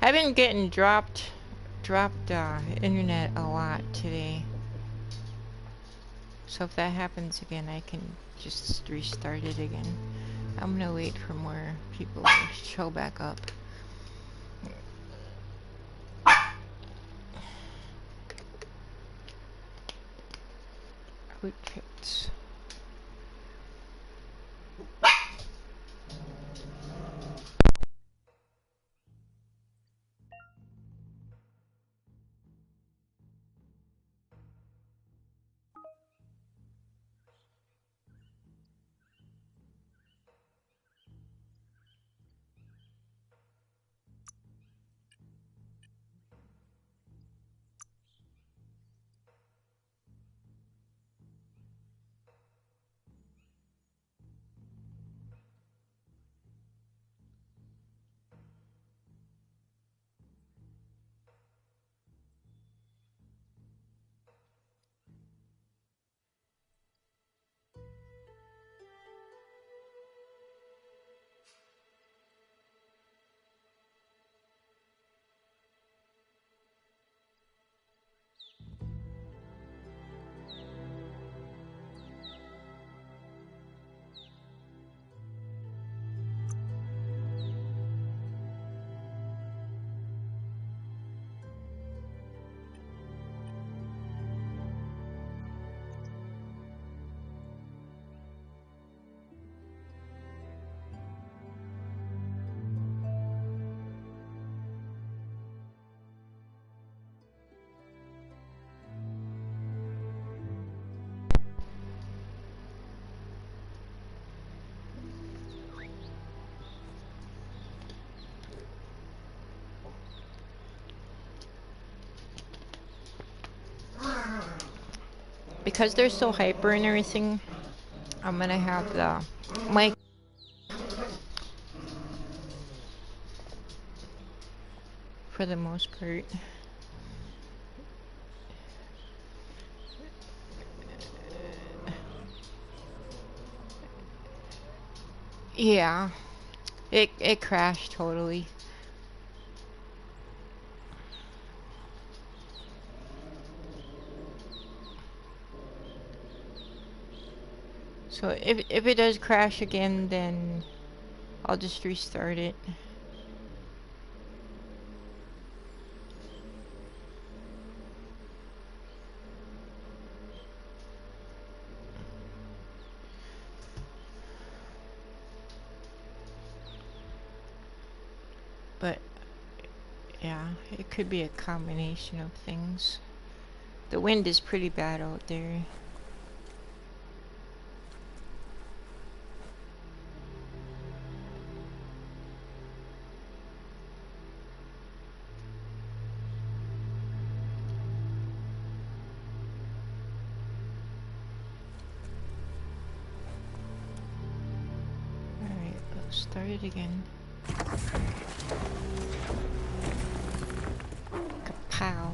I've been getting dropped internet a lot today. So if that happens again, I can just restart it again. I'm gonna wait for more people to show back up. Quick kits. Because they're so hyper and everything, I'm gonna have the mic for the most part. Yeah, it crashed totally. So if it does crash again, then I'll just restart it. But yeah, it could be a combination of things. The wind is pretty bad out there. Alright, let's start it again. Kapow.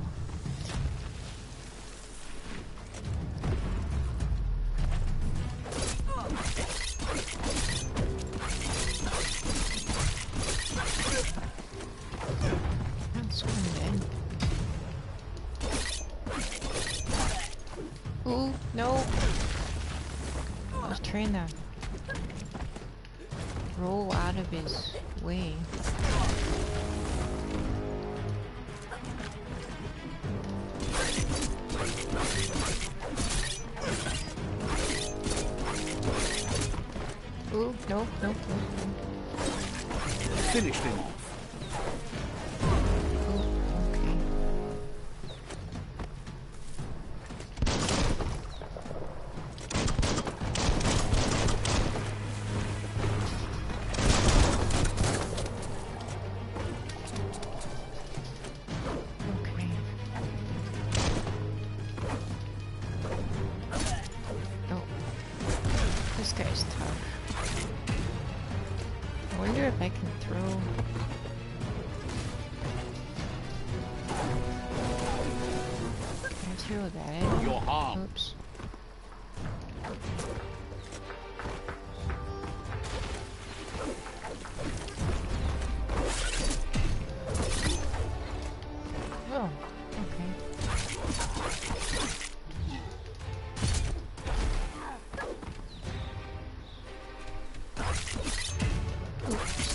That's one dead. Ooh, no. I was trying to roll out of his way. Ooh, no. Finished him off. Oops.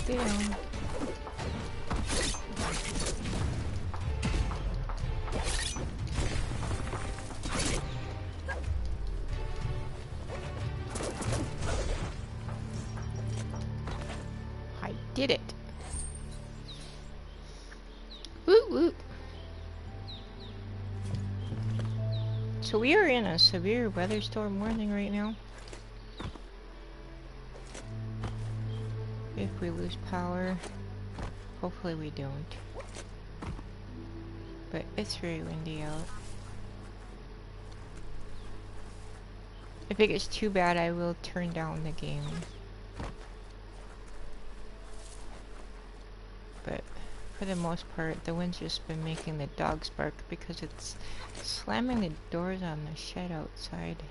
Stay down. I did it. Woot woot. So we are in a severe weather storm warning right now. If we lose power, hopefully we don't. But it's very windy out. If it gets too bad, I will turn down the game. But for the most part, the wind's just been making the dogs bark because it's slamming the doors on the shed outside.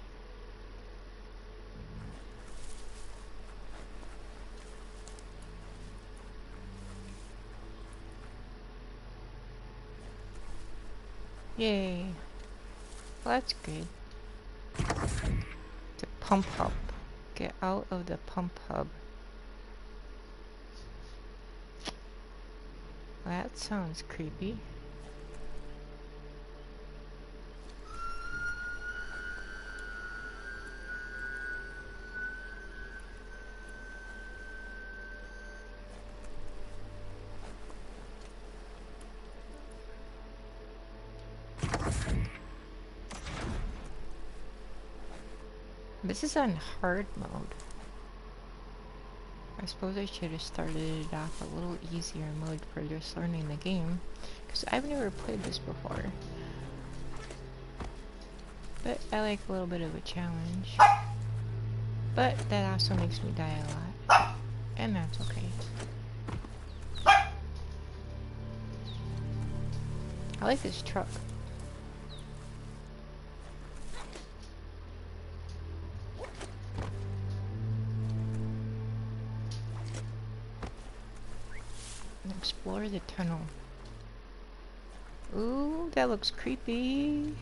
Yay. Well, that's good. The pump hub. Get out of the pump hub. That sounds creepy. This is on hard mode. I suppose I should have started it off a little easier mode for just learning the game, because I've never played this before. But I like a little bit of a challenge. But that also makes me die a lot, and that's okay. I like this truck. Explore the tunnel. Ooh, that looks creepy.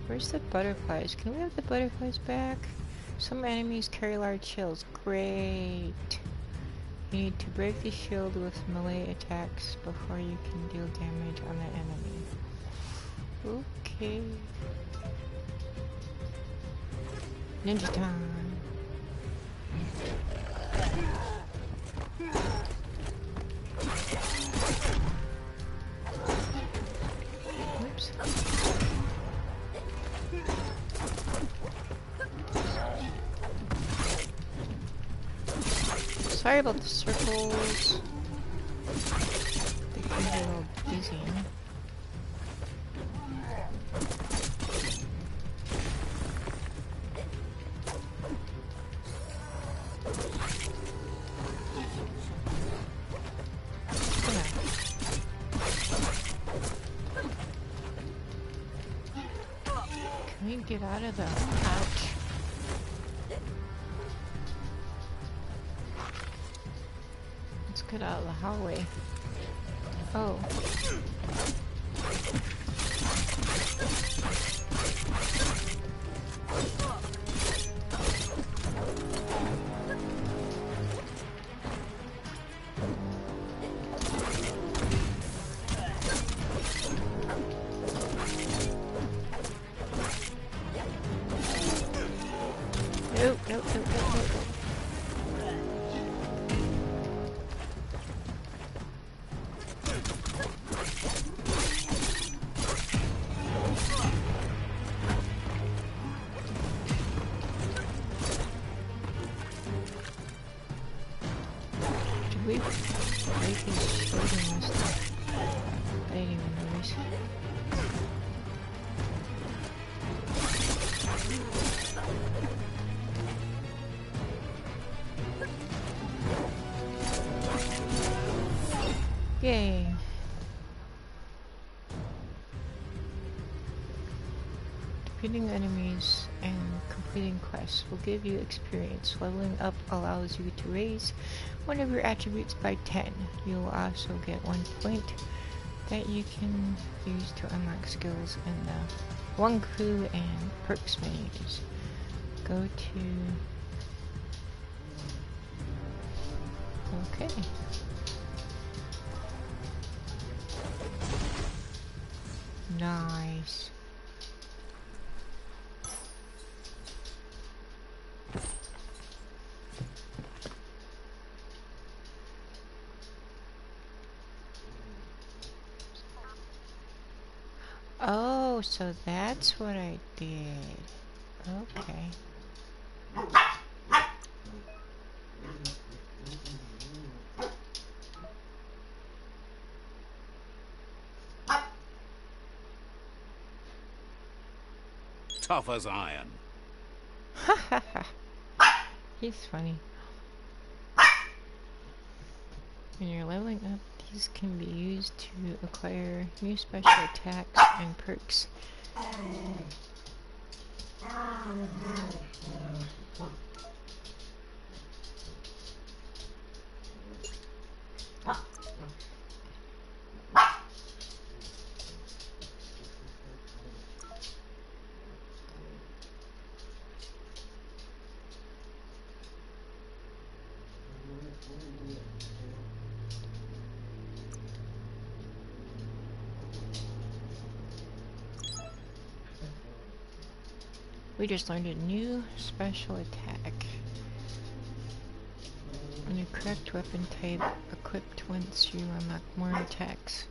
Where's the butterflies? Can we have the butterflies back? Some enemies carry large shields. Great. You need to break the shield with melee attacks before you can deal damage on the enemy. Okay. Ninja time. Oops. Sorry about the circles. They can be a little dizzying. Get out of the pouch. Let's get out of the hallway. Oh. Did we break his shield and this stuff? I didn't even notice. Yay. Defeating enemies and completing quests will give you experience. Leveling up allows you to raise one of your attributes by 10. You will also get 1 point that you can use to unlock skills in the One Crew and Perks menus. Go to Okay. Nice. Oh, so that's what I did. Okay. Tough as iron. He's funny. When you're leveling up, these can be used to acquire new special attacks and perks. We just learned a new special attack. When a correct weapon type equipped once you unlock more attacks,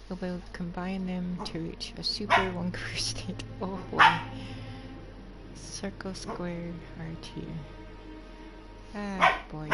you'll be able to combine them to reach a super one state. Oh boy. Circle, square, R2. Ah boy.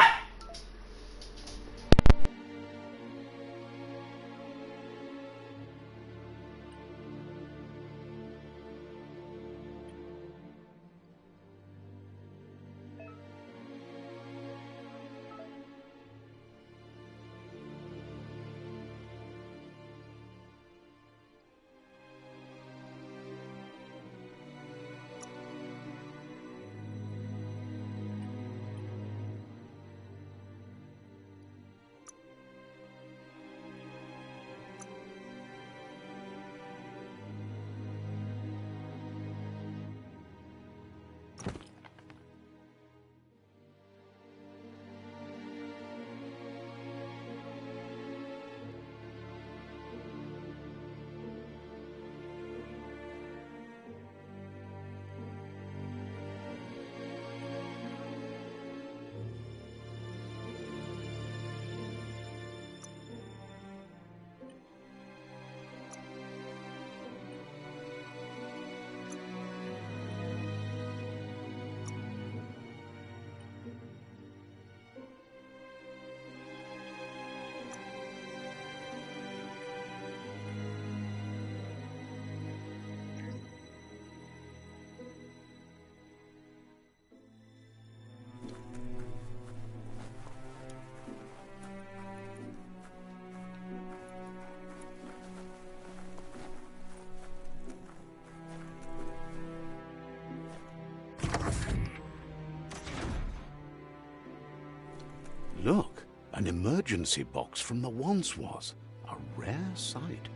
Look, an emergency box from the once was. A rare sight.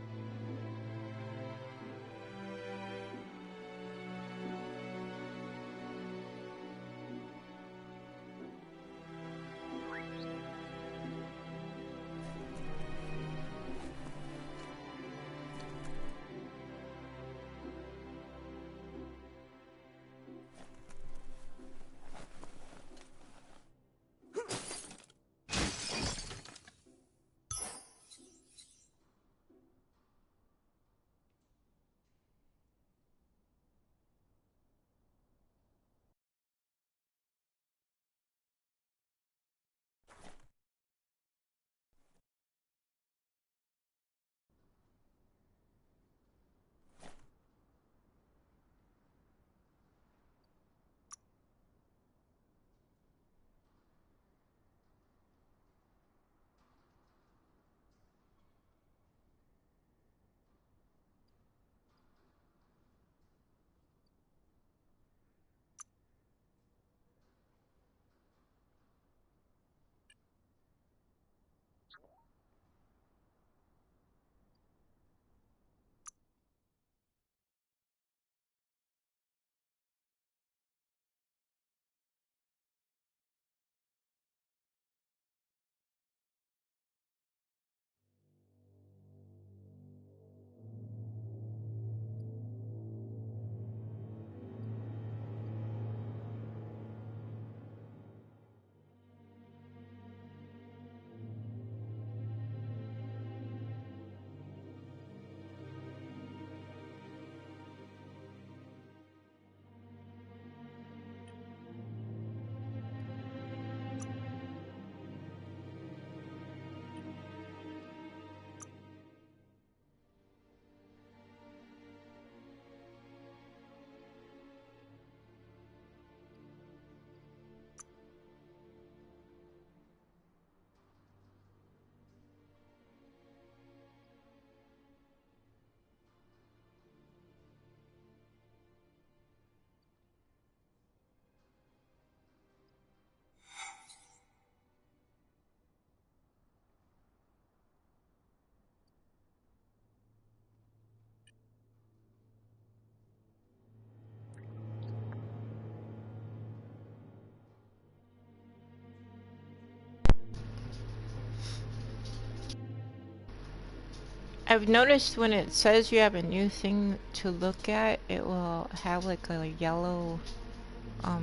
I've noticed when it says you have a new thing to look at, it will have like a yellow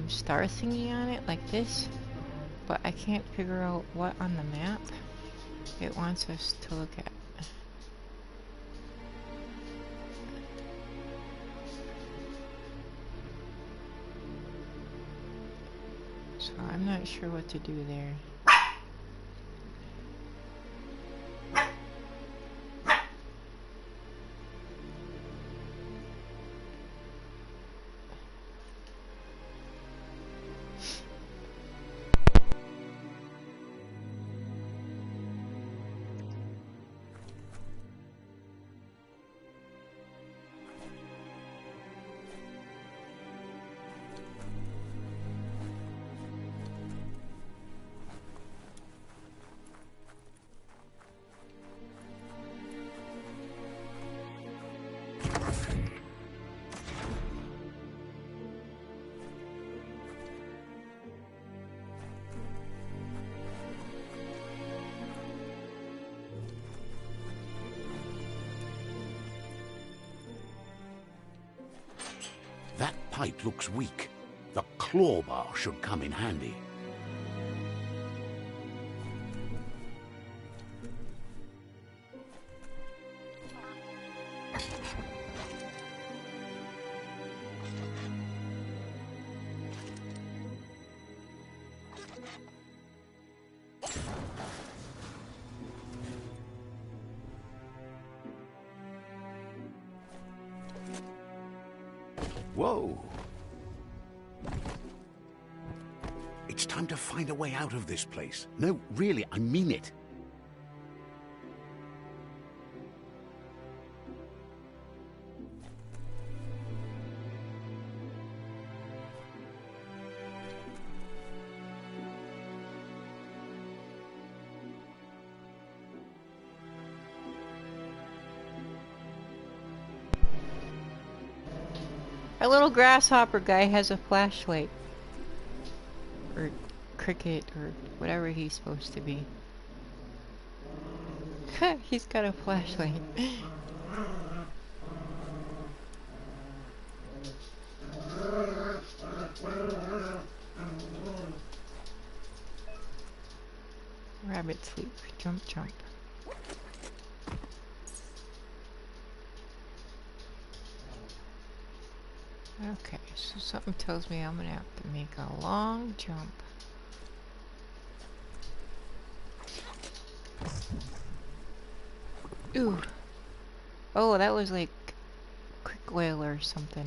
star thingy on it like this, but I can't figure out what on the map it wants us to look at. So I'm not sure what to do there. That pipe looks weak. The claw bar should come in handy. Whoa! It's time to find a way out of this place. No, really, I mean it. A little grasshopper guy has a flashlight. Or cricket, or whatever he's supposed to be. He's got a flashlight. Rabbit sleep. Jump, jump. Okay, so something tells me I'm gonna have to make a long jump. Ooh. Oh, that was like quick whale or something.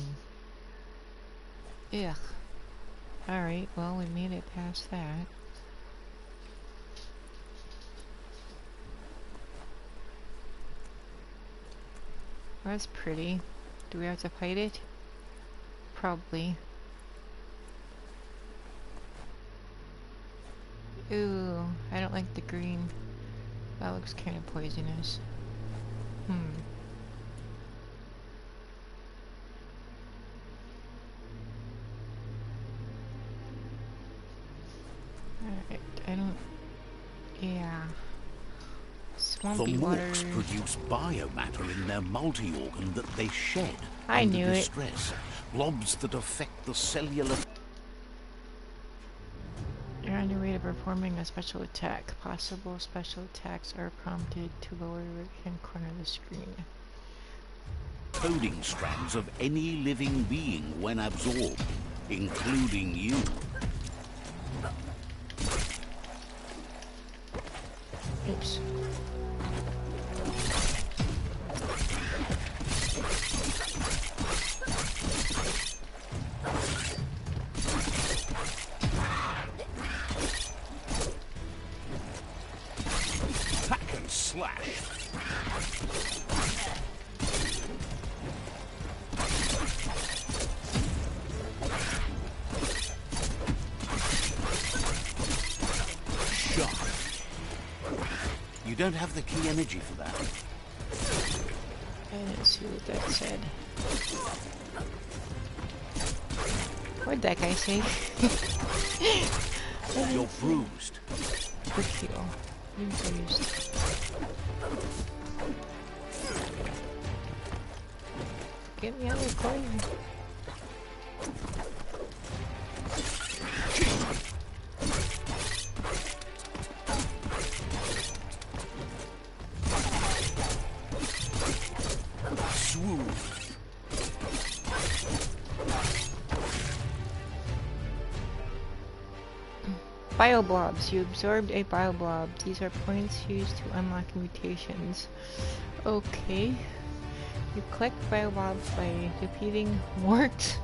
Ugh. Alright, well, we made it past that. That's pretty. Do we have to fight it? Probably. Ooh, I don't like the green. That looks kind of poisonous. Alright, I don't... Yeah. Swampy The water. morks produce biomatter in their multi-organ that they shed I under knew it. distress. Blobs that affect the cellular... You're on your way to performing a special attack. Possible special attacks are prompted to lower right-hand corner of the screen. coding strands of any living being when absorbed, including you. Oops. Hack and slash. You don't have the key energy for that. I didn't see what that said. What'd that guy say? You're bruised. Good heal. You're bruised. Get me out of the corner. Swoon. Bioblobs. You absorbed a bioblob. These are points used to unlock mutations. Okay. You collect bioblobs by defeating warts.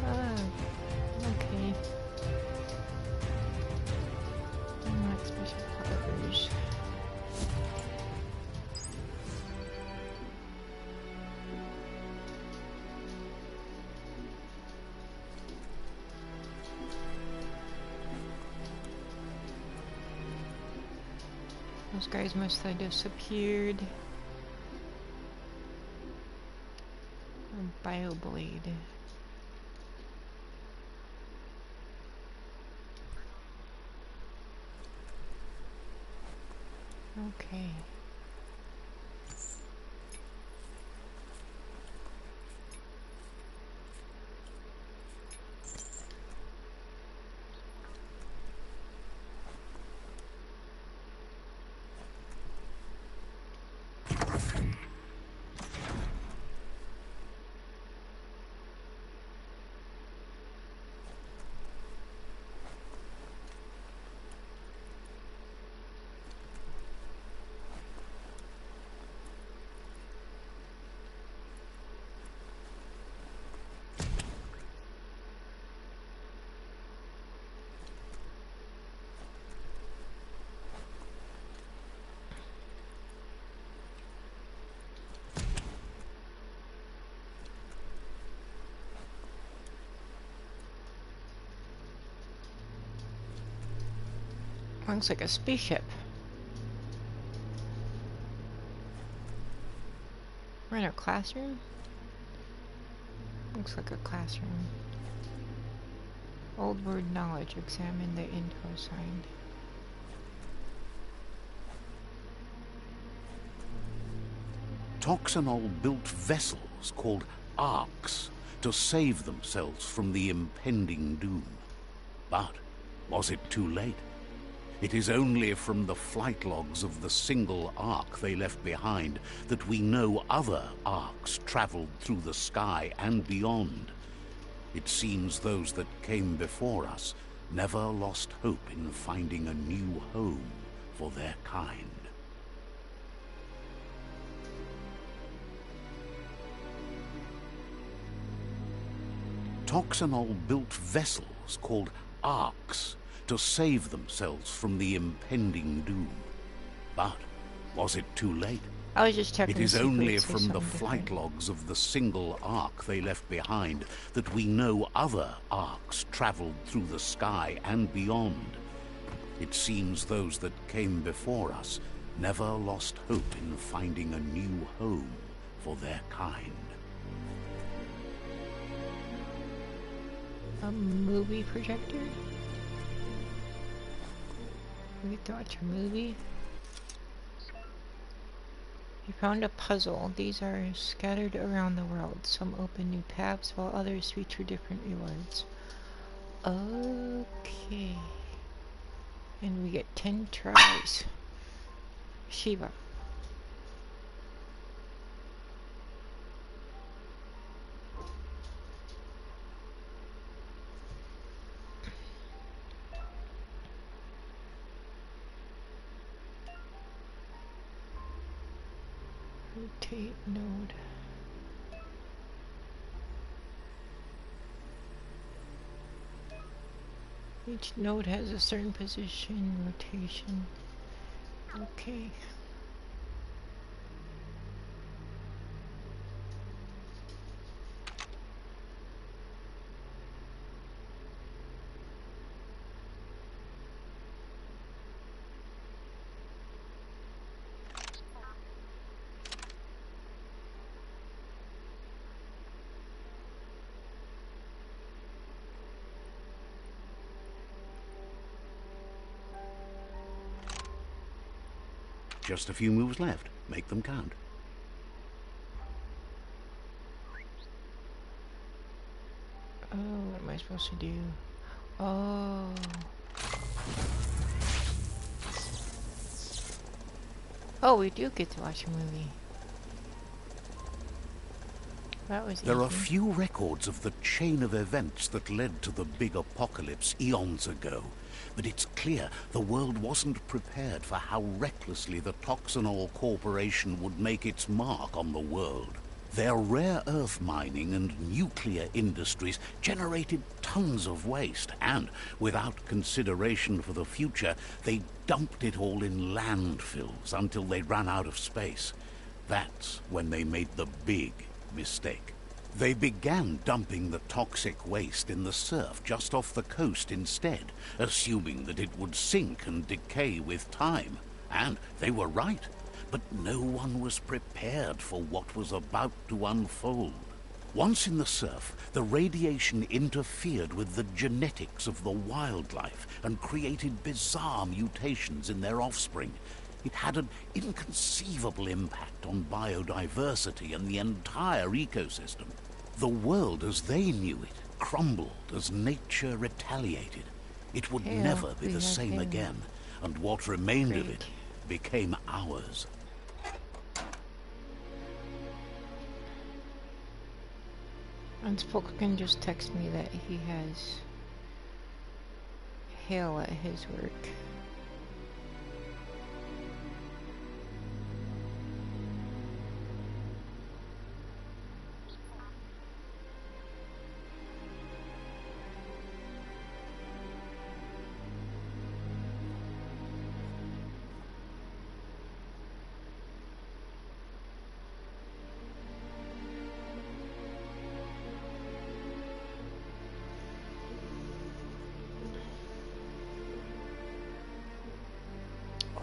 Ah, okay. Unlock special powers. Those guys must have disappeared. Bioblade. Okay. Looks like a spaceship. We're in a classroom? Looks like a classroom. Old word knowledge. Examine the info sign. Toxanol built vessels called arks to save themselves from the impending doom. But was it too late? It is only from the flight logs of the single ark they left behind that we know other arks traveled through the sky and beyond. It seems those that came before us never lost hope in finding a new home for their kind. Toxanol built vessels called arks to save themselves from the impending doom. But was it too late? I was just checking. It is only from the flight logs of the single ark they left behind that we know other arks traveled through the sky and beyond. It seems those that came before us never lost hope in finding a new home for their kind. A movie projector? We get to watch a movie? You found a puzzle. These are scattered around the world. Some open new paths while others feature different rewards. Okay. And we get 10 tries. Shiva. Rotate node. Each node has a certain position, rotation. Okay. Just a few moves left. Make them count. Oh, what am I supposed to do? Oh. Oh, we do get to watch a movie. That was There are easy. few records of the chain of events that led to the big apocalypse eons ago, but it's clear the world wasn't prepared for how recklessly the Toxanol Corporation would make its mark on the world. Their rare earth mining and nuclear industries generated tons of waste, and without consideration for the future, they dumped it all in landfills until they ran out of space. That's when they made the big mistake. They began dumping the toxic waste in the surf just off the coast instead, assuming that it would sink and decay with time. And they were right. But no one was prepared for what was about to unfold. Once in the surf, the radiation interfered with the genetics of the wildlife and created bizarre mutations in their offspring. It had an inconceivable impact on biodiversity and the entire ecosystem. The world as they knew it crumbled as nature retaliated. It would never be the same again, and what remained of it became ours. Unspoken just text me that he has hail at his work.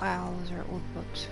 Wow, those are old books.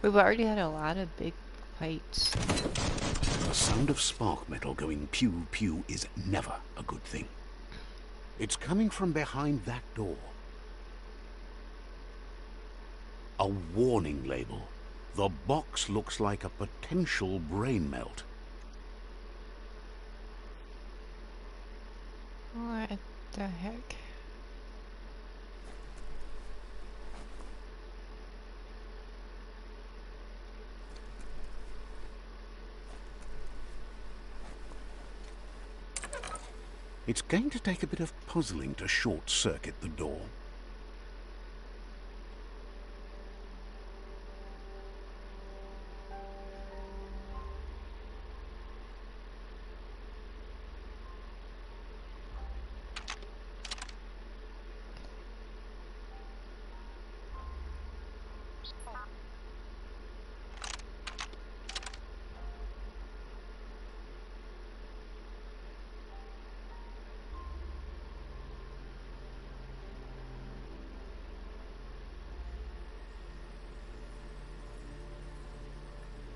We've already had a lot of big fights. The sound of spark metal going pew pew is never a good thing. It's coming from behind that door. A warning label. The box looks like a potential brain melt. What the heck? It's going to take a bit of puzzling to short-circuit the door.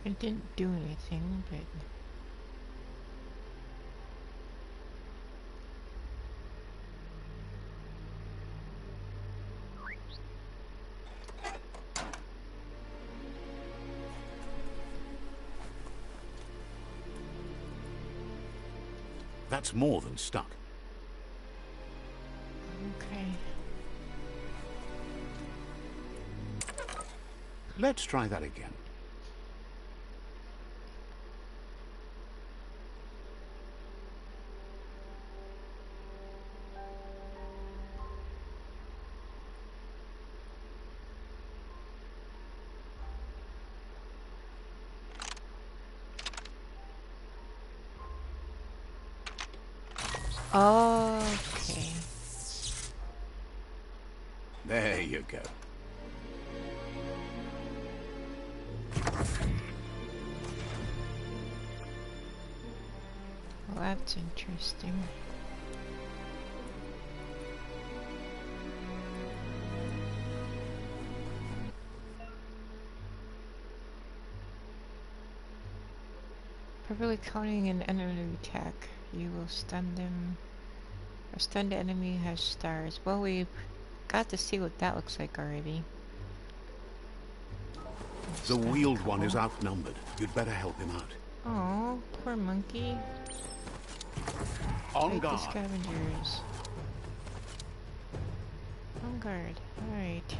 It didn't do anything, but... That's more than stuck. Okay. Let's try that again. Okay. There you go. Well, that's interesting. Properly counting an enemy attack, you will stun them. A stunned enemy has stars. Well, we got to see what that looks like already. The wheeled one is outnumbered. You'd better help him out. Oh, poor monkey. On Fight the guard. scavengers. On guard. Alright.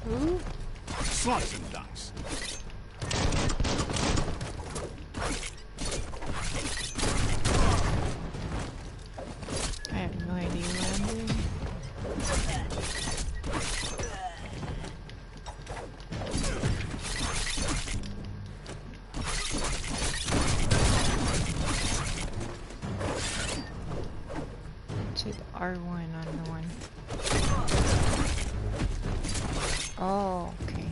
Ooh. Slice and dice. I have no idea what I'm doing. It's hit R1 on the one. Oh, okay.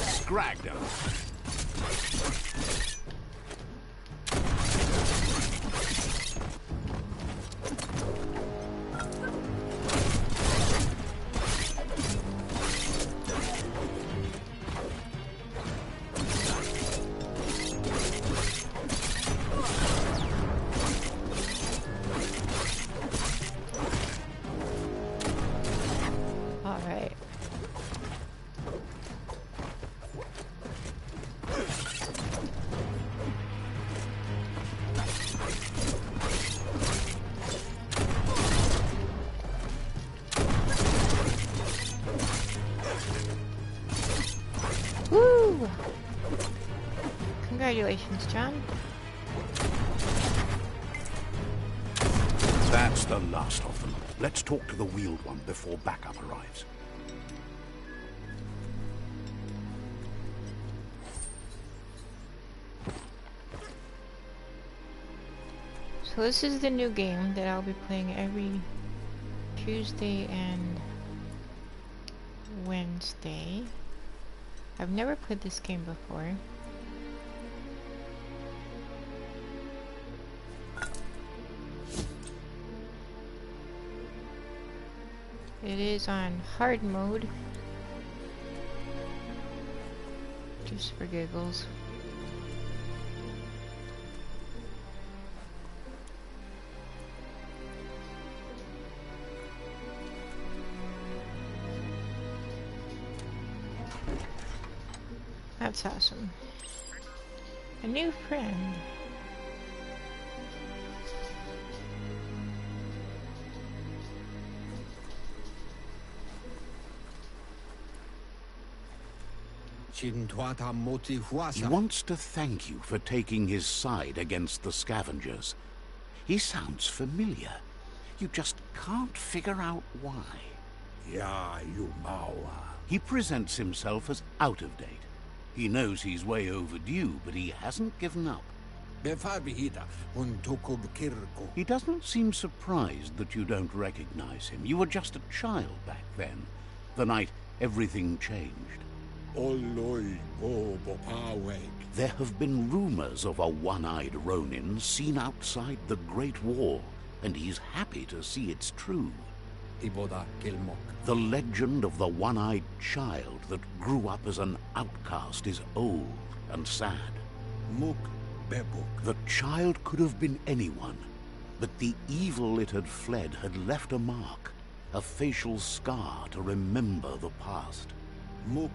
Scragged him. Alright. Woo! Congratulations, John. That's the last of them. Let's talk to the wheeled one before backup arrives. So this is the new game that I'll be playing every Tuesday and Wednesday. I've never played this game before. It is on hard mode. Just for giggles. That's awesome. A new friend. He wants to thank you for taking his side against the scavengers. He sounds familiar. You just can't figure out why. He presents himself as out of date. He knows he's way overdue, but he hasn't given up. He doesn't seem surprised that you don't recognize him. You were just a child back then, the night everything changed. Oloi bo bopaweg. There have been rumors of a one-eyed Ronin seen outside the Great Wall, and he's happy to see it's true. Iboda kilmok. The legend of the one-eyed child that grew up as an outcast is old and sad. Muk bebuk. The child could have been anyone, but the evil it had fled had left a mark, a facial scar to remember the past. Muk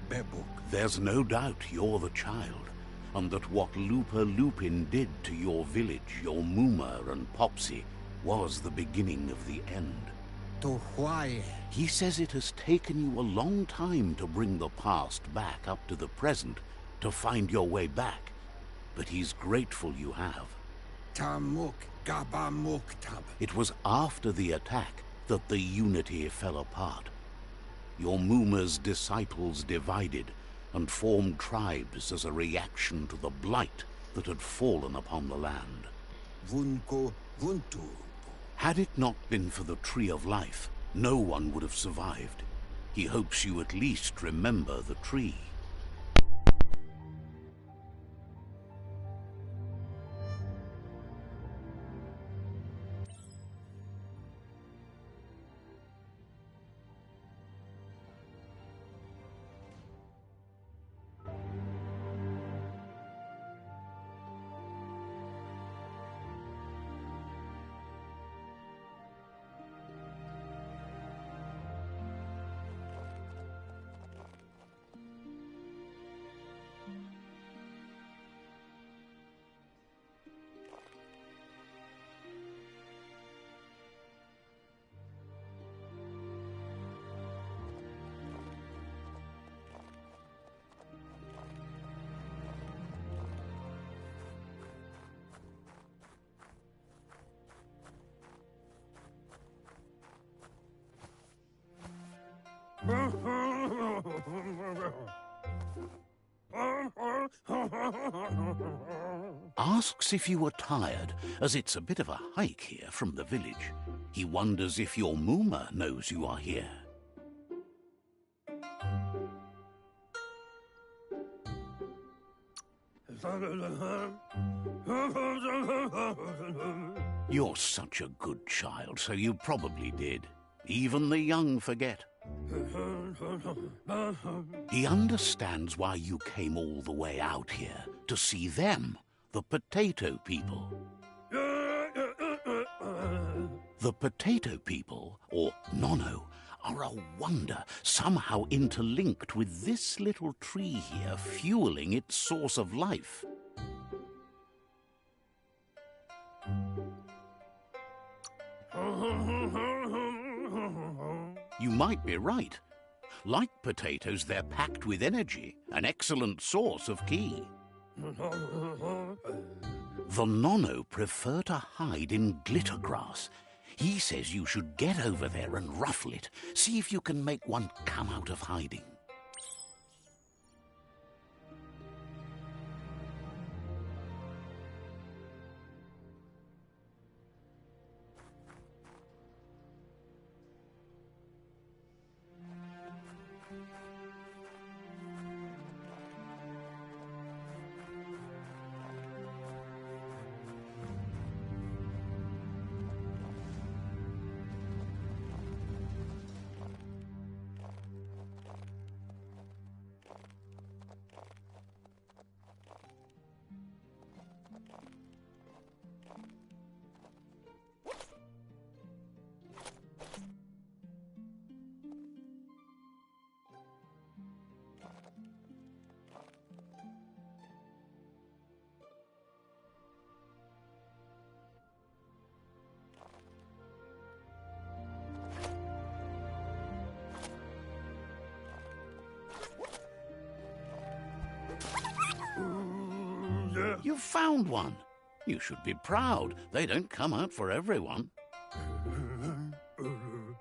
bebuk. There's no doubt you're the child, and that what Lupa Lupin did to your village, your Muma and Popsy, was the beginning of the end. To why? He says it has taken you a long time to bring the past back up to the present, to find your way back, but he's grateful you have. Tamuk gabamuk tab. It was after the attack that the unity fell apart. Your Muma's disciples divided and formed tribes as a reaction to the blight that had fallen upon the land. Vunko vuntu. Had it not been for the Tree of Life, no one would have survived. He hopes you at least remember the tree. Asks if you are tired, as it's a bit of a hike here from the village. He wonders if your Muma knows you are here. You're such a good child, so you probably did. Even the young forget. He understands why you came all the way out here, to see them, the potato people. The potato people, or Nono, are a wonder, somehow interlinked with this little tree here, fueling its source of life. You might be right. Like potatoes, they're packed with energy, an excellent source of ki. The Nono prefer to hide in glitter grass. He says you should get over there and ruffle it. See if you can make one come out of hiding. You found one. You should be proud. They don't come out for everyone.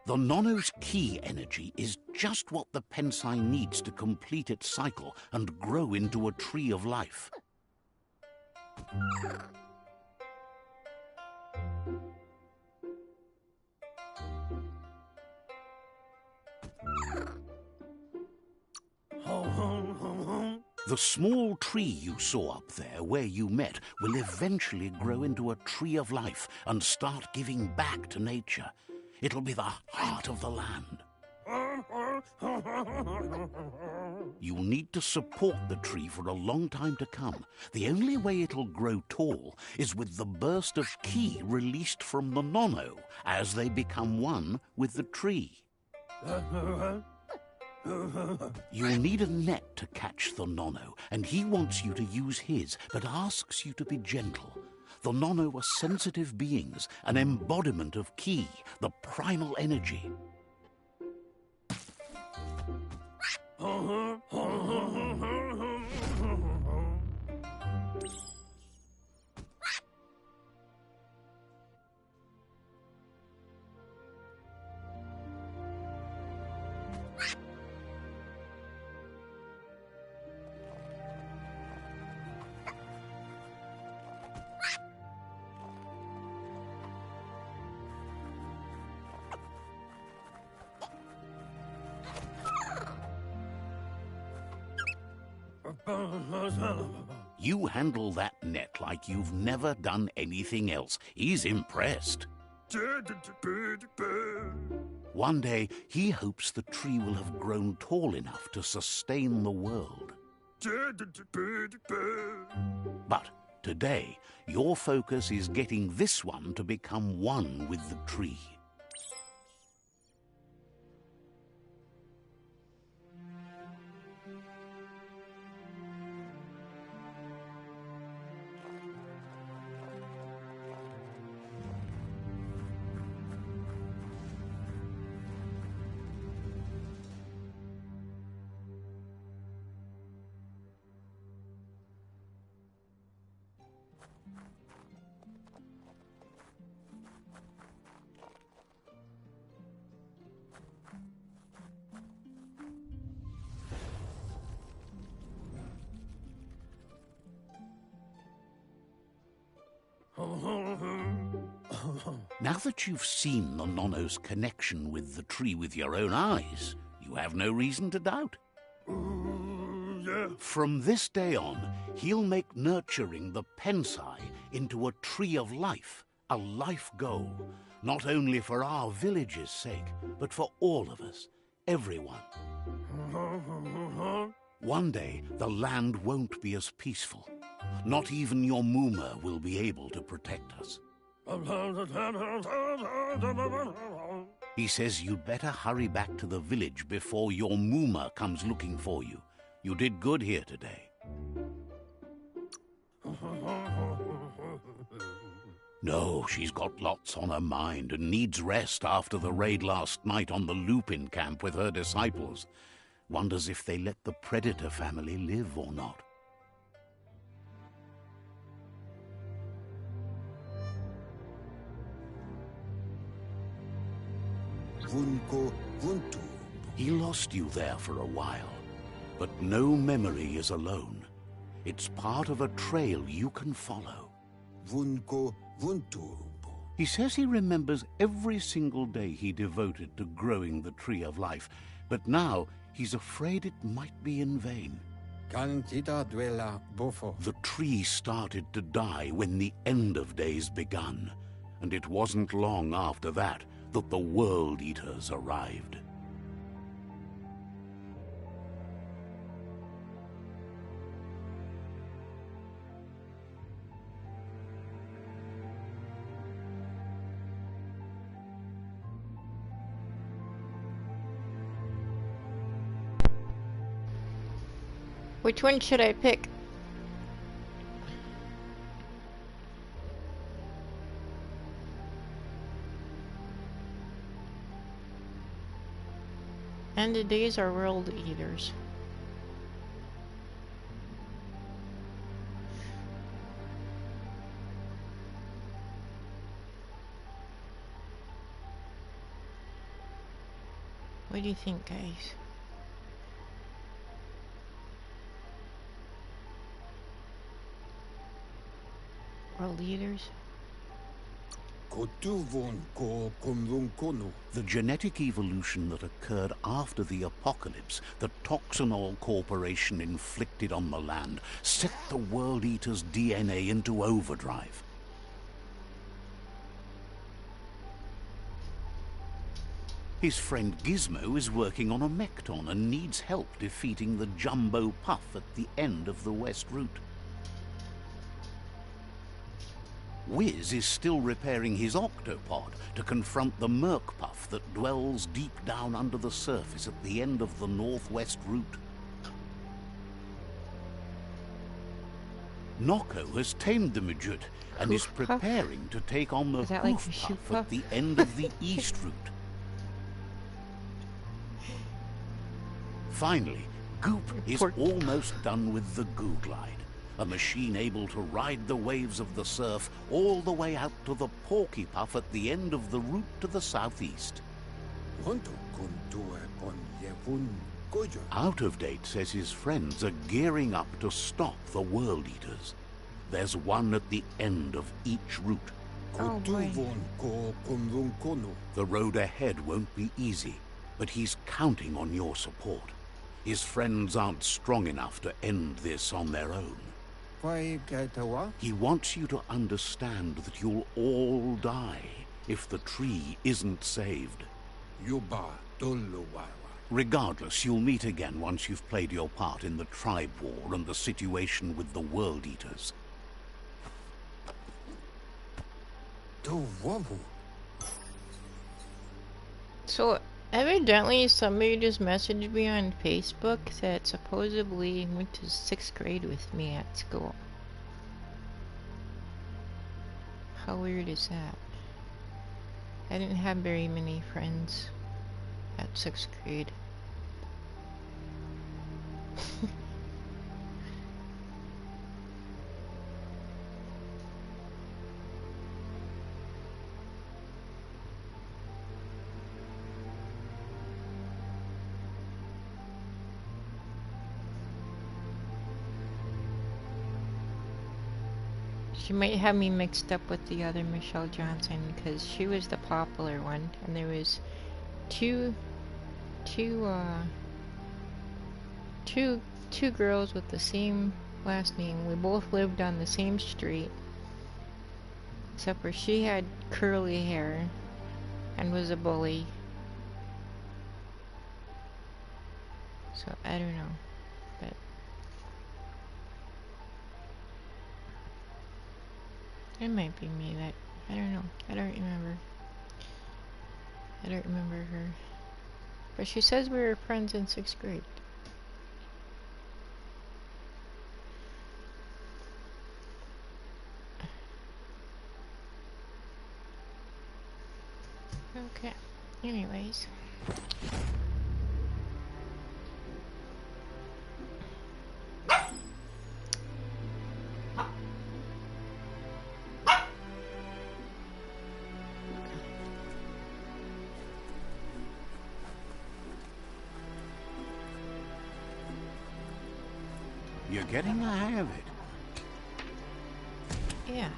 The Nono's ki energy is just what the Pensai needs to complete its cycle and grow into a tree of life. The small tree you saw up there where you met will eventually grow into a tree of life and start giving back to nature. It'll be the heart of the land. You'll need to support the tree for a long time to come. The only way it'll grow tall is with the burst of ki released from the nono as they become one with the tree. You'll need a net to catch the nono, and he wants you to use his, but asks you to be gentle. The nono are sensitive beings, an embodiment of ki, the primal energy. You handle that net like you've never done anything else. He's impressed. One day, he hopes the tree will have grown tall enough to sustain the world. But today, your focus is getting this one to become one with the tree. Now that you've seen the nono's connection with the tree with your own eyes, you have no reason to doubt. From this day on, he'll make nurturing the Pensai into a tree of life, a life goal, not only for our village's sake, but for all of us, everyone. One day, the land won't be as peaceful. Not even your Muma will be able to protect us. He says you'd better hurry back to the village before your Muma comes looking for you. You did good here today. No, she's got lots on her mind and needs rest after the raid last night on the Lupin camp with her disciples. Wonders if they let the Predator family live or not. Vunko Vuntu. He lost you there for a while, but no memory is alone. It's part of a trail you can follow. Vunko Vuntu. He says he remembers every single day he devoted to growing the tree of life, but now he's afraid it might be in vain. Cantida duela bofo. The tree started to die when the end of days begun, and it wasn't long after that the World Eaters arrived. Which one should I pick? And the days are world eaters. What do you think, guys? World eaters? Kotuvun ko kumvun kono. The genetic evolution that occurred after the apocalypse that Toxanol Corporation inflicted on the land set the World Eater's DNA into overdrive. His friend Gizmo is working on a Mekton and needs help defeating the Jumbo Puff at the end of the West Route. Wiz is still repairing his octopod to confront the Merc Puff that dwells deep down under the surface at the end of the Northwest Route. Noko has tamed the midget and is preparing to take on the Hoof Puff at the end of the East Route. Finally, Goop is almost done with the Goo Glide, a machine able to ride the waves of the surf all the way out to the Porky Puff at the end of the route to the southeast. Out of Date says his friends are gearing up to stop the World Eaters. There's one at the end of each route. Oh boy. The road ahead won't be easy, but he's counting on your support. His friends aren't strong enough to end this on their own. He wants you to understand that you'll all die if the tree isn't saved. Regardless, you'll meet again once you've played your part in the tribe war and the situation with the World Eaters. So, evidently somebody just messaged me on Facebook that supposedly went to 6th grade with me at school. How weird is that? I didn't have very many friends at 6th grade. She might have me mixed up with the other Michelle Johnson because she was the popular one, and there was two girls with the same last name. We both lived on the same street, except for she had curly hair and was a bully. So I don't know, but it might be me. That I don't know. I don't remember. I don't remember her. But she says we were friends in 6th grade. Okay. Anyways. You're getting the hang of it. Yeah.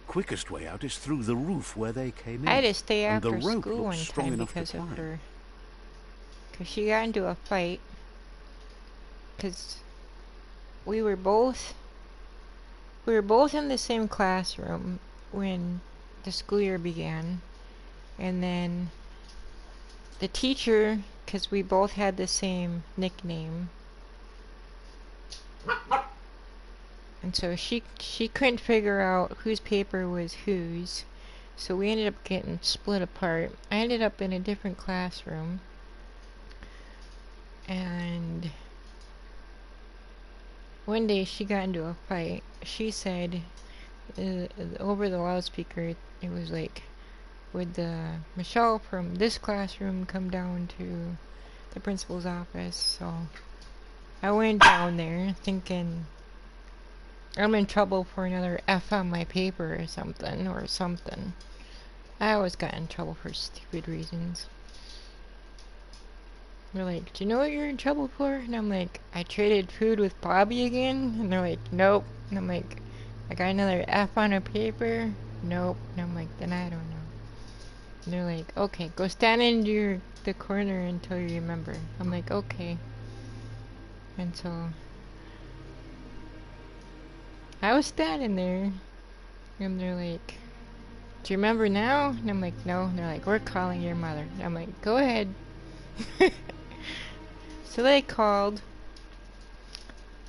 Quickest way out is through the roof where they came in. I had to stay and after the rope school looks one strong time enough because to of climb. her. Because she got into a fight. Because we were both in the same classroom when the school year began. And then the teacher, because we both had the same nickname, and so she couldn't figure out whose paper was whose, so we ended up getting split apart. I ended up in a different classroom, and one day she got into a fight. She said over the loudspeaker, it was like, would Michelle from this classroom come down to the principal's office? So I went down there thinking I'm in trouble for another F on my paper or something. I always got in trouble for stupid reasons. They're like, do you know what you're in trouble for? And I'm like, I traded food with Bobby again? And they're like, nope. And I'm like, I got another F on a paper? Nope. And I'm like, then I don't know. And they're like, okay, go stand in the corner until you remember. I'm like, okay. And so I was standing there, and they're like, do you remember now? And I'm like, no. And they're like, we're calling your mother. And I'm like, go ahead. So they called,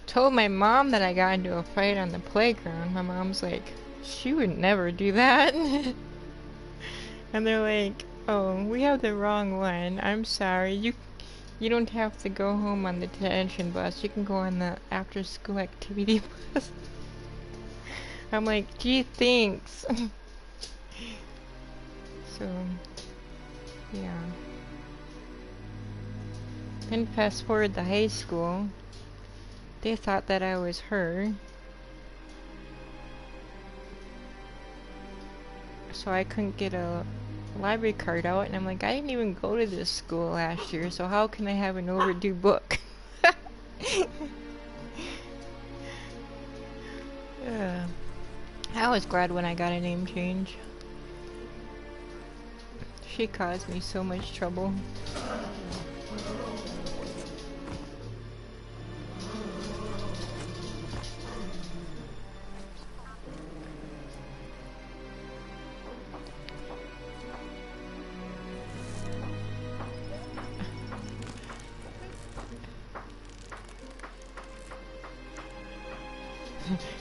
told my mom that I got into a fight on the playground. My mom's like, she would never do that. And they're like, oh, we have the wrong one. I'm sorry. You don't have to go home on the detention bus. You can go on the after school activity bus. I'm like, gee, thanks. So, yeah. Then fast forward to high school. They thought that I was her. So I couldn't get a library card out, and I'm like, I didn't even go to this school last year, so how can I have an overdue book? Yeah. I was glad when I got a name change. She caused me so much trouble.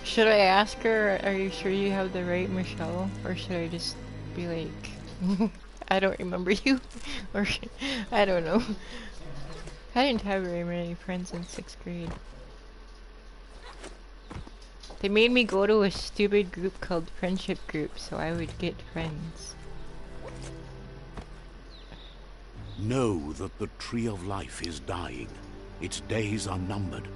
Should I ask her, are you sure you have the right Michelle? Or should I just be like, I don't remember you? Or, I don't know. I didn't have very many friends in 6th grade. They made me go to a stupid group called Friendship Group so I would get friends. Know that the Tree of Life is dying. Its days are numbered.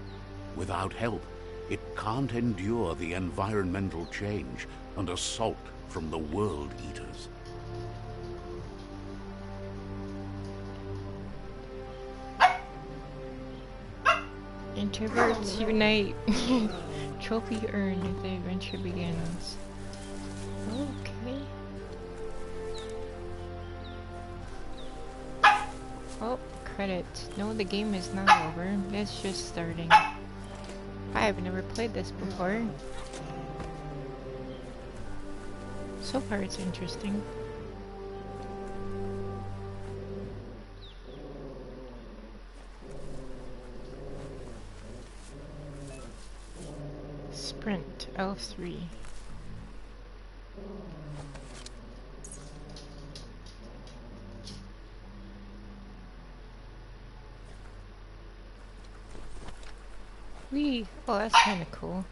Without help, it can't endure the environmental change and assault from the World Eaters. Introverts unite. Trophy earned if the adventure begins. Okay. Oh, credits. No, the game is not over. It's just starting. I've never played this before. So far it's interesting. Sprint L3. Whee! Oh, that's kind of cool.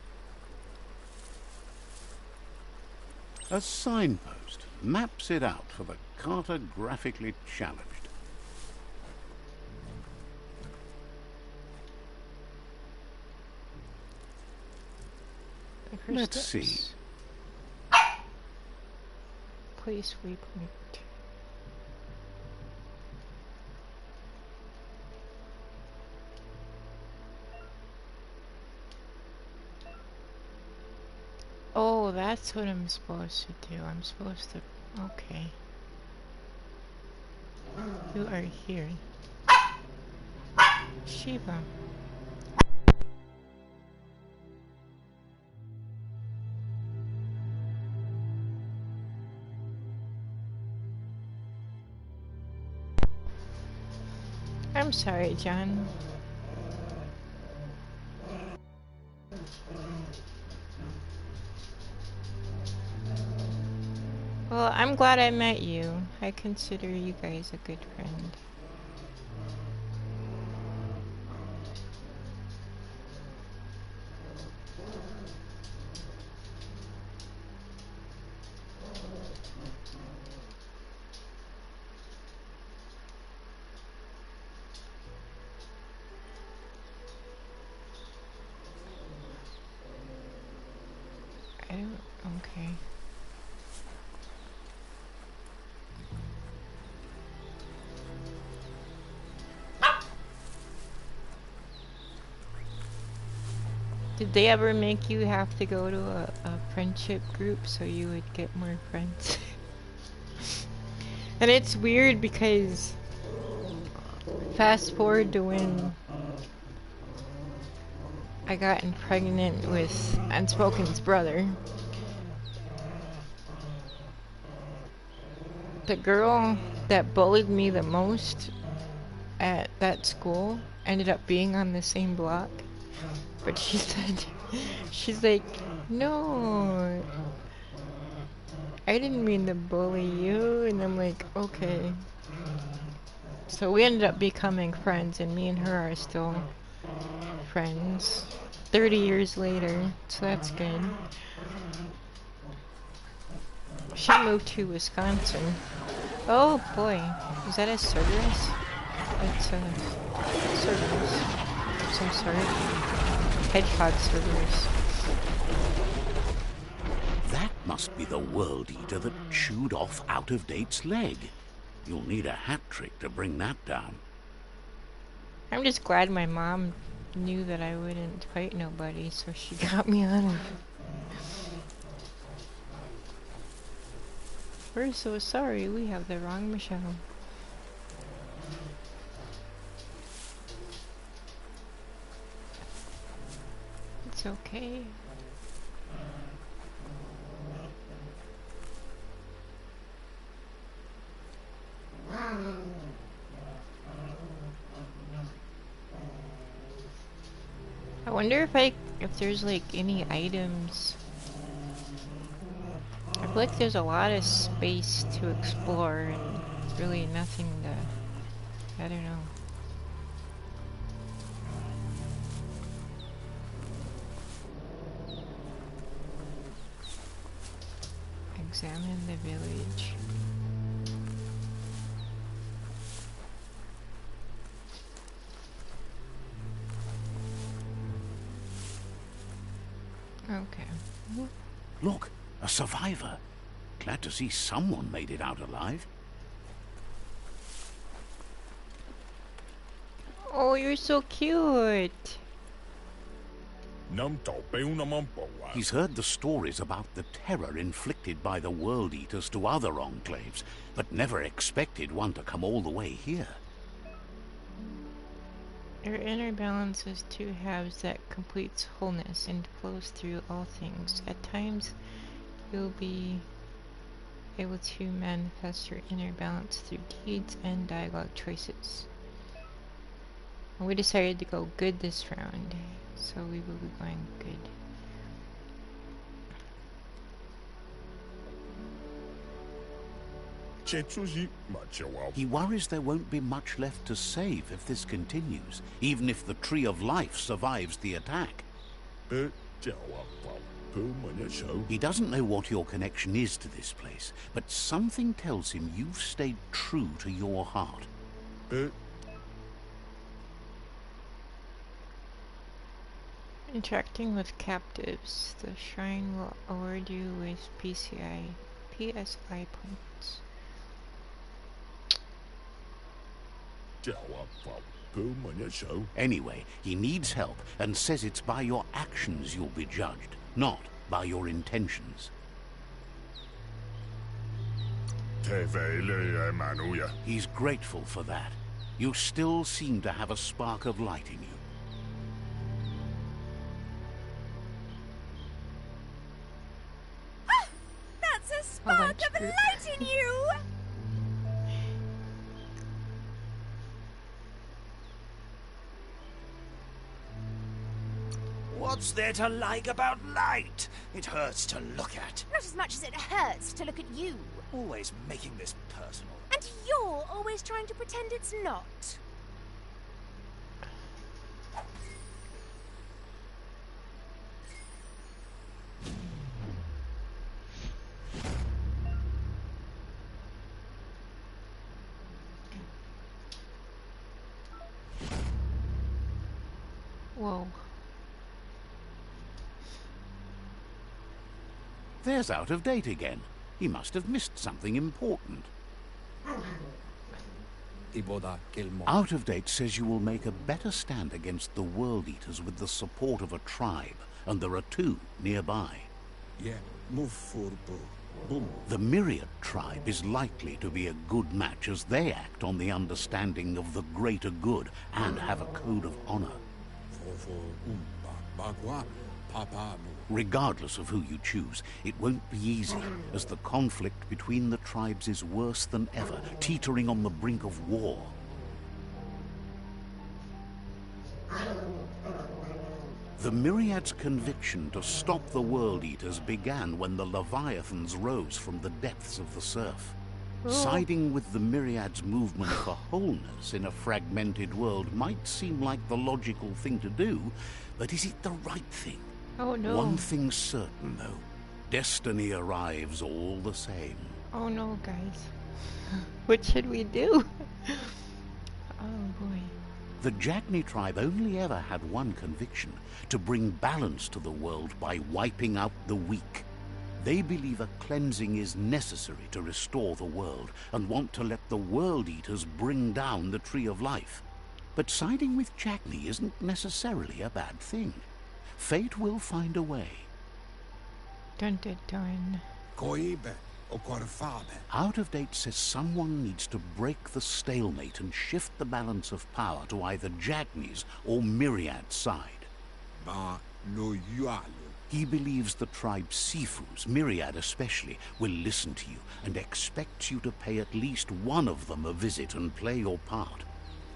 A signpost maps it out for the cartographically challenged. Let's see. Place waypoint. Oh, that's what I'm supposed to do. I'm supposed to... Okay. You are here. Shiva. I'm sorry, John. Well, I'm glad I met you. I consider you guys a good friend. I don't... Okay. Did they ever make you have to go to a friendship group so you would get more friends? And it's weird because fast forward to when I got pregnant with Unspoken's brother. The girl that bullied me the most at that school ended up being on the same block. But she said, she's like, no, I didn't mean to bully you. And I'm like, okay. So we ended up becoming friends, and me and her are still friends 30 years later, so that's good. She moved to Wisconsin. Oh boy, is that a Cerberus? It's a Cerberus of some sort. Hedgehog Cerberus. That must be the World Eater that chewed off Out-of-Date's leg. You'll need a hat trick to bring that down. I'm just glad my mom knew that I wouldn't fight nobody, so she got me out of it. We're so sorry, we have the wrong Michelle. It's okay. I wonder if there's like any items. I feel like there's a lot of space to explore and really nothing to, I don't know. Examine the village. Okay. Look, a survivor. Glad to see someone made it out alive. Oh, you're so cute. He's heard the stories about the terror inflicted by the World Eaters to other enclaves, but never expected one to come all the way here. Your inner balance is two halves that completes wholeness and flows through all things. At times, you'll be able to manifest your inner balance through deeds and dialogue choices. And we decided to go good this round, so we will be going good. He worries there won't be much left to save if this continues, even if the Tree of Life survives the attack. He doesn't know what your connection is to this place, but something tells him you've stayed true to your heart. Interacting with captives, the shrine will award you with PSI points. Anyway, he needs help and says it's by your actions you'll be judged, not by your intentions. He's grateful for that. You still seem to have a spark of light in you. That's a spark of light in you! What's there to like about light? It hurts to look at. Not as much as it hurts to look at you. Always making this personal. And you're always trying to pretend it's not. Whoa. There's Out of Date again. He must have missed something important. Iboda Kelmo. Out of Date says you will make a better stand against the World Eaters with the support of a tribe, and there are two nearby. Yeah, move for boom. The Myriad tribe is likely to be a good match as they act on the understanding of the greater good and have a code of honor. For bagua, papa mu. Regardless of who you choose, it won't be easy, as the conflict between the tribes is worse than ever, teetering on the brink of war. The Myriad's conviction to stop the World Eaters began when the Leviathans rose from the depths of the surf. Siding with the Myriad's movement for wholeness in a fragmented world might seem like the logical thing to do, but is it the right thing? Oh no. One thing's certain, though. Destiny arrives all the same. Oh no, guys. What should we do? Oh boy. The Jagni tribe only ever had one conviction: to bring balance to the world by wiping out the weak. They believe a cleansing is necessary to restore the world, and want to let the World Eaters bring down the Tree of Life. But siding with Jagni isn't necessarily a bad thing. Fate will find a way. Dun dun dun. Koibe o korfabe. Out of Date says someone needs to break the stalemate and shift the balance of power to either Jagni's or Myriad's side. Ba no yualo. He believes the tribe Sifus, Myriad especially, will listen to you and expects you to pay at least one of them a visit and play your part.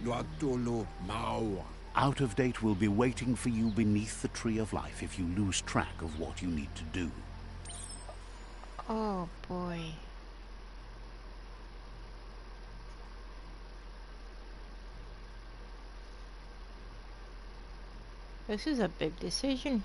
Luatolo maua. Out of Date will be waiting for you beneath the Tree of Life if you lose track of what you need to do. Oh boy. This is a big decision.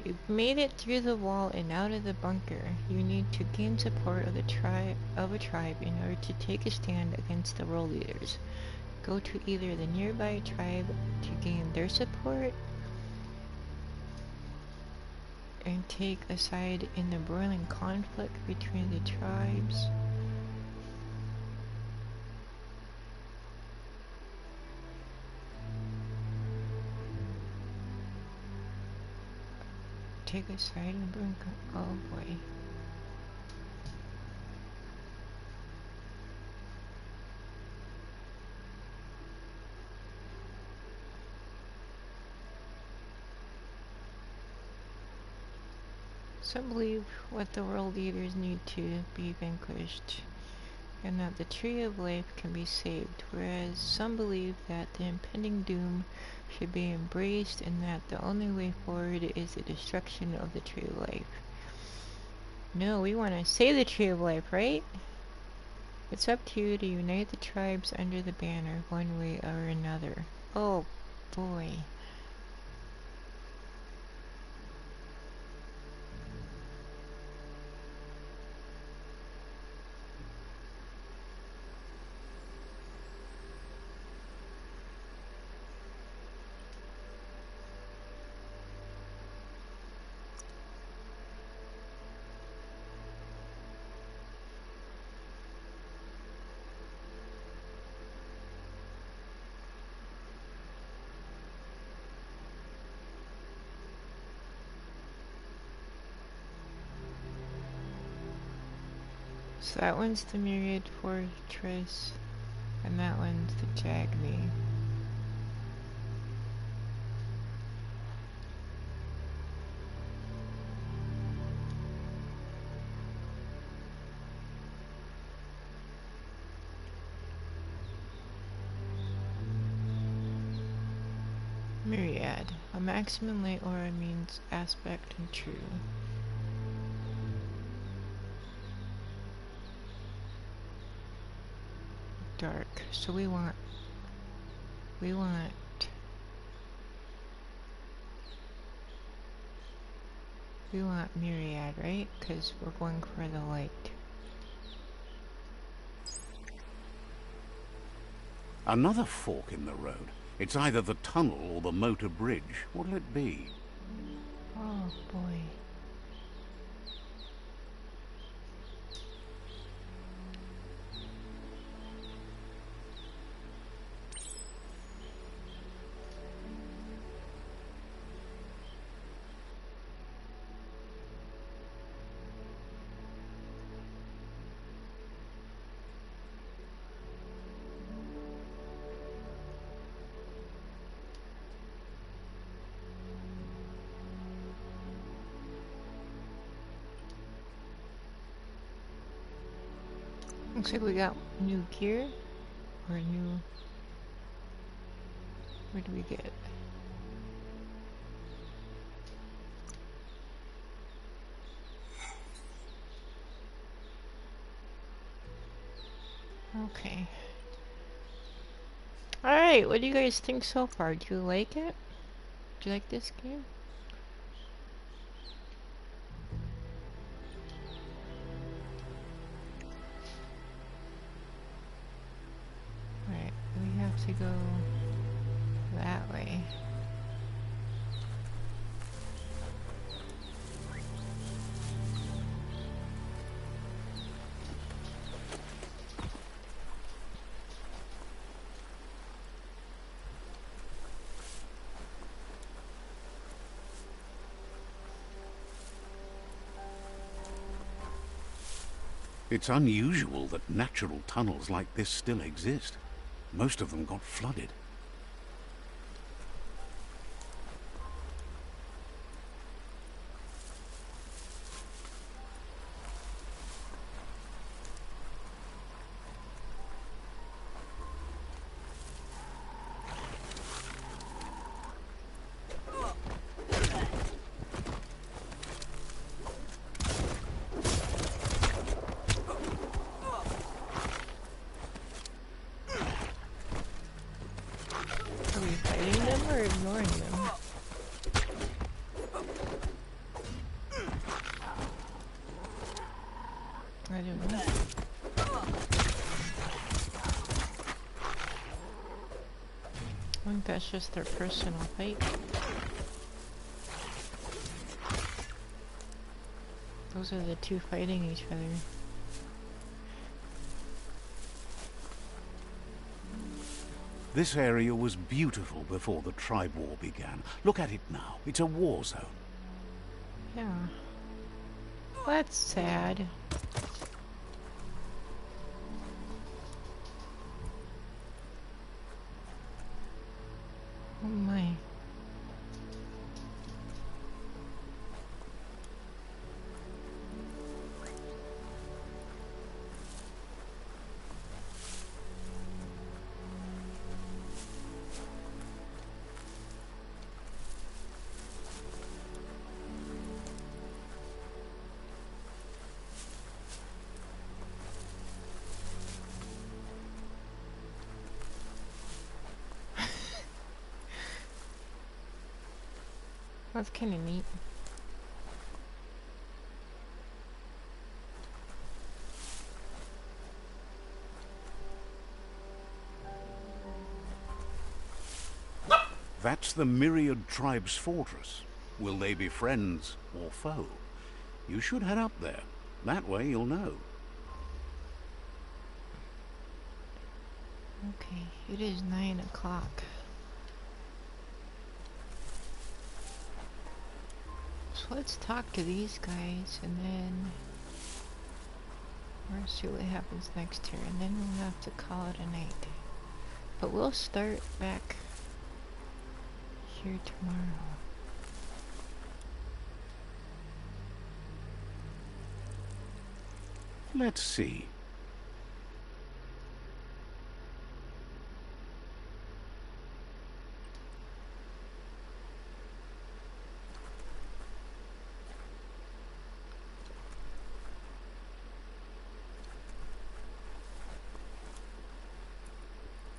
You've made it through the wall and out of the bunker. You need to gain support of a tribe in order to take a stand against the world leaders. Go to either the nearby tribe to gain their support, and take a side in the boiling conflict between the tribes. Take a side in the boiling oh boy. Some believe what the world leaders need to be vanquished, and that the Tree of Life can be saved, whereas some believe that the impending doom should be embraced and that the only way forward is the destruction of the Tree of Life. No, we want to save the Tree of Life, right? It's up to you to unite the tribes under the banner one way or another. Oh boy. So that one's the Myriad Fortress, and that one's the Jagni. Myriad. A maximum light aura means aspect and true. Dark. So we want We want Myriad, right? Because we're going for the light. Another fork in the road. It's either the tunnel or the motor bridge. What'll it be? Oh boy. Looks like we got new gear, or new... Where do we get it? Okay. Alright, what do you guys think so far? Do you like it? Do you like this game? Right, we have to go that way. It's unusual that natural tunnels like this still exist. Most of them got flooded. Are we fighting them or ignoring them? I don't know. I think that's just their personal fight. Those are the two fighting each other. This area was beautiful before the tribe war began. Look at it now. It's a war zone. Yeah. Well, that's sad. Oh my. That's kind of neat. That's the Myriad tribe's fortress. Will they be friends or foe? You should head up there. That way you'll know. Okay, it is 9 o'clock. So let's talk to these guys and then we'll see what happens next here, and then we'll have to call it a night. But we'll start back here tomorrow. Let's see.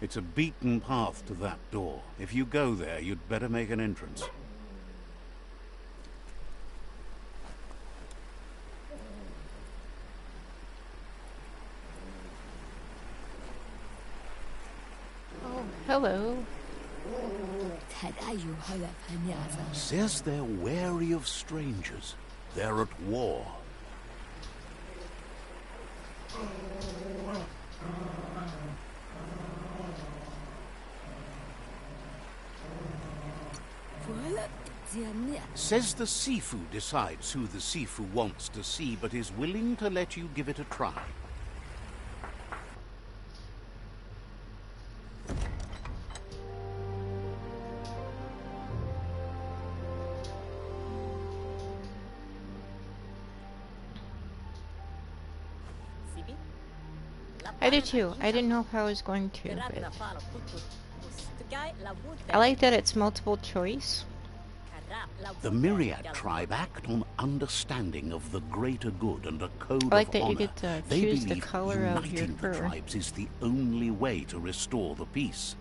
It's a beaten path to that door. If you go there, you'd better make an entrance. Hello. Says they're wary of strangers. They're at war. Says the Sifu decides who the Sifu wants to see, but is willing to let you give it a try. I did too. I didn't know if I was going to, but I like that it's multiple choice. The Myriad tribe act on understanding of the greater good and a code I like of that honor. you get to They choose the believe color of your uniting the fur. tribes is the only way to restore the peace.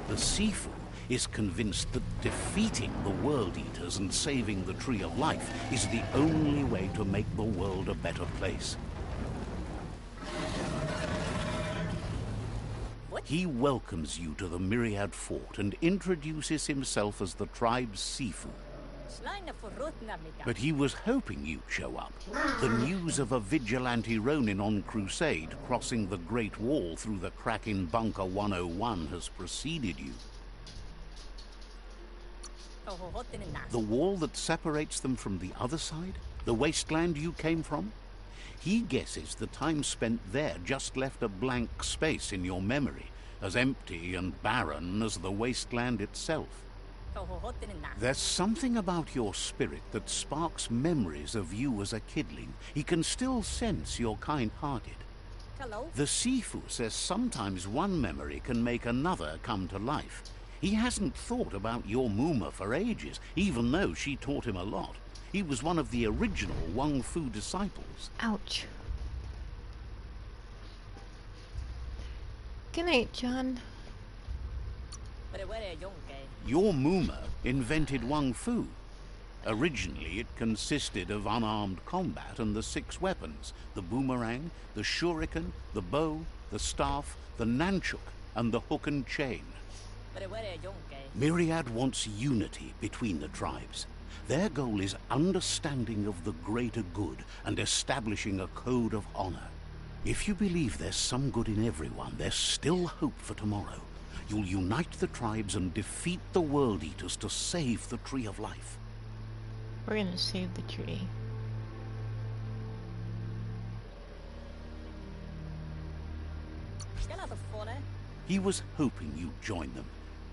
The Sifu is convinced that defeating the World Eaters and saving the Tree of Life is the only way to make the world a better place. He welcomes you to the Myriad Fort and introduces himself as the tribe's Sifu. But he was hoping you'd show up. The news of a vigilante Ronin on crusade crossing the Great Wall through the crack in Bunker 101 has preceded you. The wall that separates them from the other side? The wasteland you came from? He guesses the time spent there just left a blank space in your memory, as empty and barren as the wasteland itself. There's something about your spirit that sparks memories of you as a kidling. He can still sense you're kind-hearted. The Sifu says sometimes one memory can make another come to life. He hasn't thought about your Muma for ages, even though she taught him a lot. He was one of the original Wang Fu disciples. Ouch. Good night, John. Your Muma invented Wang Fu. Originally, it consisted of unarmed combat and the 6 weapons: the boomerang, the shuriken, the bow, the staff, the nunchuk, and the hook and chain. Myriad wants unity between the tribes. Their goal is understanding of the greater good and establishing a code of honor. If you believe there's some good in everyone, there's still hope for tomorrow. You'll unite the tribes and defeat the World Eaters to save the Tree of Life. We're gonna save the tree. He was hoping you'd join them.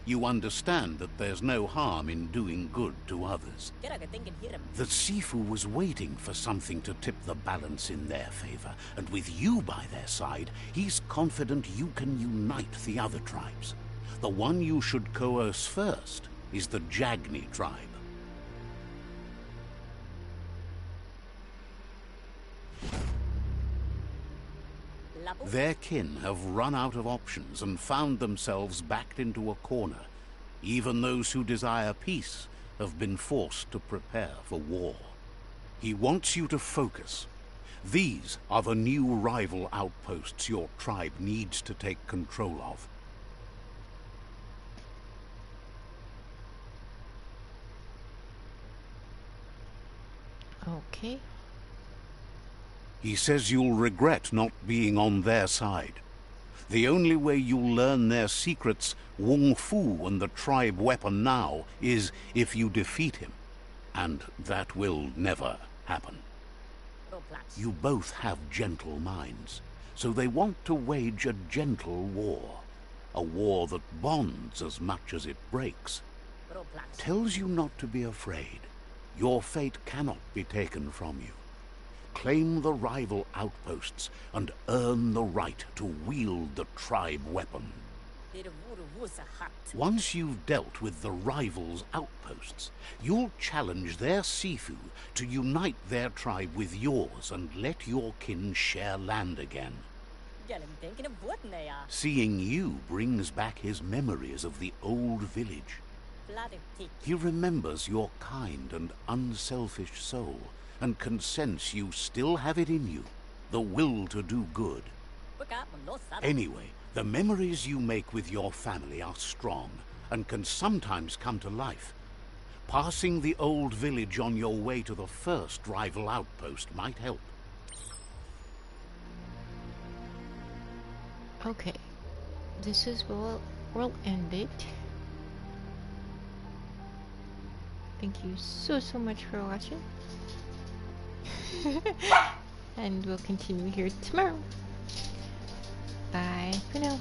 You understand that there's no harm in doing good to others. The Sifu was waiting for something to tip the balance in their favor, and with you by their side, he's confident you can unite the other tribes. The one you should coerce first is the Jagni tribe. Their kin have run out of options and found themselves backed into a corner. Even those who desire peace have been forced to prepare for war. He wants you to focus. These are the new rival outposts your tribe needs to take control of. Okay. He says you'll regret not being on their side. The only way you'll learn their secrets, Wung Fu and the tribe weapon now, is if you defeat him. And that will never happen. You both have gentle minds, so they want to wage a gentle war. A war that bonds as much as it breaks. Tells you not to be afraid. Your fate cannot be taken from you. Claim the rival outposts and earn the right to wield the tribe weapon. Once you've dealt with the rivals' outposts, you'll challenge their Sifu to unite their tribe with yours and let your kin share land again. Seeing you brings back his memories of the old village. He remembers your kind and unselfish soul, and can sense you still have it in you. the will to do good. Anyway, the memories you make with your family are strong and can sometimes come to life. Passing the old village on your way to the first rival outpost might help. Okay, this is where we'll end it. Thank you so much for watching. And we'll continue here tomorrow. Bye for now.